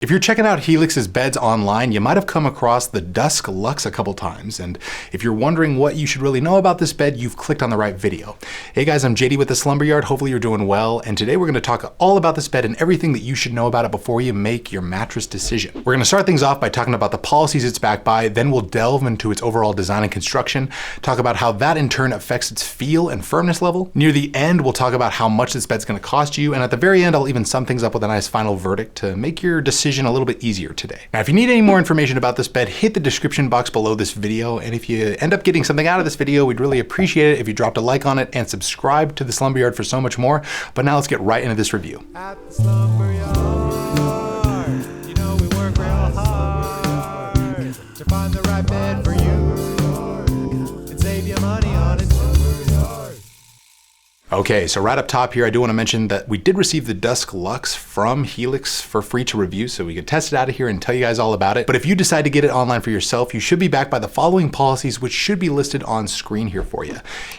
If you're checking out Helix's beds online, you might have come across the Dusk Luxe a couple times, and if you're wondering what you should really know about this bed, you've clicked on the right video. Hey guys, I'm JD with the Slumber Yard. Hopefully you're doing well, and today we're going to talk all about this bed and everything that you should know about it before you make your mattress decision. We're going to start things off by talking about the policies it's backed by, then we'll delve into its overall design and construction, talk about how that in turn affects its feel and firmness level. Near the end, we'll talk about how much this bed's going to cost you, and at the very end, I'll even sum things up with a nice final verdict to make your decision a little bit easier today. Now, if you need any more information about this bed, hit the description box below this video. And if you end up getting something out of this video, we'd really appreciate it if you dropped a like on it and subscribe to the Slumber Yard for so much more. But now let's get right into this review. At the Slumber Yard, you know we work real hard to find the right bed for you and save you money on it. Okay, so right up top here, I do want to mention that we did receive the Dusk Luxe from Helix for free to review, so we could test it out of here and tell you guys all about it. But if you decide to get it online for yourself, you should be backed by the following policies, which should be listed on screen here for you.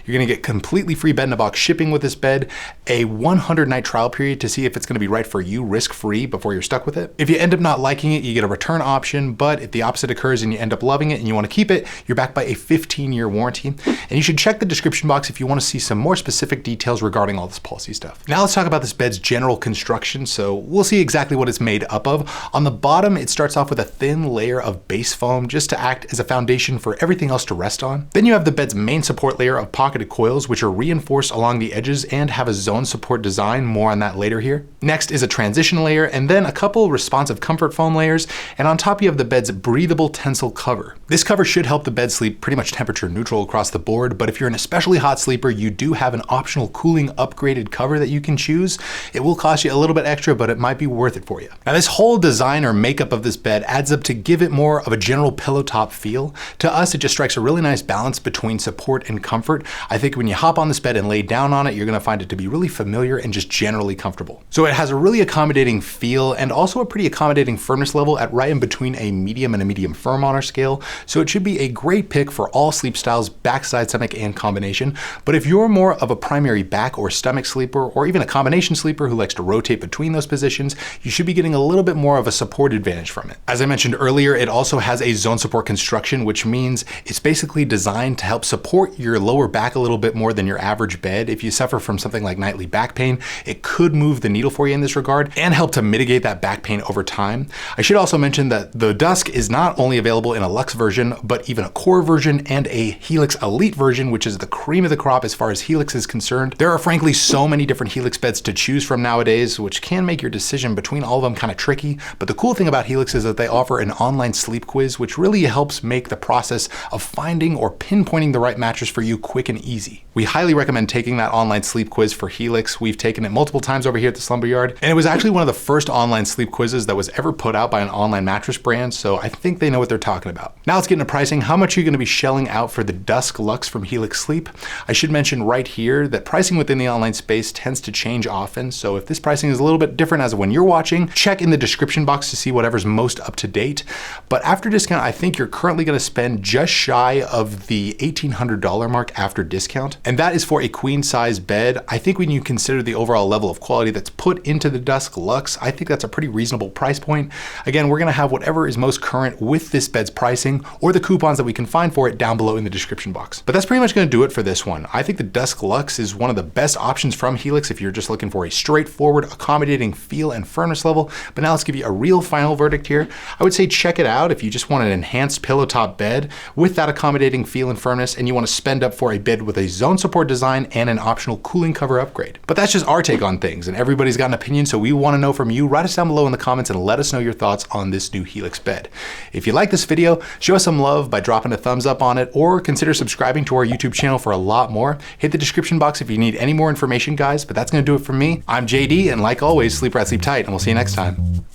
You're going to get completely free bed-in-a-box shipping with this bed, a 100-night trial period to see if it's going to be right for you, risk-free, before you're stuck with it. If you end up not liking it, you get a return option, but if the opposite occurs and you end up loving it and you want to keep it, you're backed by a 15-year warranty. And you should check the description box if you want to see some more specific details regarding all this policy stuff. Now let's talk about this bed's general construction. So we'll see exactly what it's made up of. On the bottom, it starts off with a thin layer of base foam just to act as a foundation for everything else to rest on. Then you have the bed's main support layer of pocketed coils, which are reinforced along the edges and have a zone support design. More on that later here. Next is a transition layer and then a couple responsive comfort foam layers. And on top you have the bed's breathable tensile cover. This cover should help the bed sleep pretty much temperature neutral across the board, but if you're an especially hot sleeper, you do have an optional cooling upgraded cover that you can choose. It will cost you a little bit extra, but it might be worth it for you. Now this whole design or makeup of this bed adds up to give it more of a general pillow top feel. To us, it just strikes a really nice balance between support and comfort. I think when you hop on this bed and lay down on it, you're going to find it to be really familiar and just generally comfortable. So it has a really accommodating feel and also a pretty accommodating firmness level at right in between a medium and a medium firm on our scale. So it should be a great pick for all sleep styles, backside, stomach, and combination. But if you're more of a primary back or stomach sleeper, or even a combination sleeper who likes to rotate between those positions, you should be getting a little bit more of a support advantage from it. As I mentioned earlier, it also has a zone support construction, which means it's basically designed to help support your lower back a little bit more than your average bed. If you suffer from something like nightly back pain, it could move the needle for you in this regard and help to mitigate that back pain over time. I should also mention that the Dusk is not only available in a Luxe version, but even a Core version and a Helix Elite version, which is the cream of the crop as far as Helix is concerned. There are frankly so many different Helix beds to choose from nowadays, which can make your decision between all of them kind of tricky. But the cool thing about Helix is that they offer an online sleep quiz, which really helps make the process of finding or pinpointing the right mattress for you quick and easy. We highly recommend taking that online sleep quiz for Helix. We've taken it multiple times over here at the Slumber Yard, and it was actually one of the first online sleep quizzes that was ever put out by an online mattress brand, so I think they know what they're talking about. Now let's get into pricing. How much are you going to be shelling out for the Dusk Luxe from Helix Sleep? I should mention right here that pricing within the online space tends to change often, so if this pricing is a little bit different as of when you're watching, check in the description box to see whatever's most up to date. But after discount, I think you're currently going to spend just shy of the $1,800 mark after discount, and that is for a queen size bed. I think when you consider the overall level of quality that's put into the Dusk Luxe, I think that's a pretty reasonable price point. Again, we're going to have whatever is most current with this bed's pricing or the coupons that we can find for it down below in the description box. But that's pretty much going to do it for this one. I think the Dusk Luxe is one of the best options from Helix if you're just looking for a straightforward, accommodating feel and firmness level. But now let's give you a real final verdict here. I would say check it out if you just want an enhanced pillow top bed with that accommodating feel and firmness, and you want to spend up for a bed with a zone support design and an optional cooling cover upgrade. But that's just our take on things, and everybody's got an opinion, so we want to know from you. Write us down below in the comments and let us know your thoughts on this new Helix bed. If you like this video, show us some love by dropping a thumbs up on it, or consider subscribing to our YouTube channel for a lot more. Hit the description box if you need any more information, guys, but that's going to do it from me. I'm JD, and like always, sleep right, sleep tight, and we'll see you next time.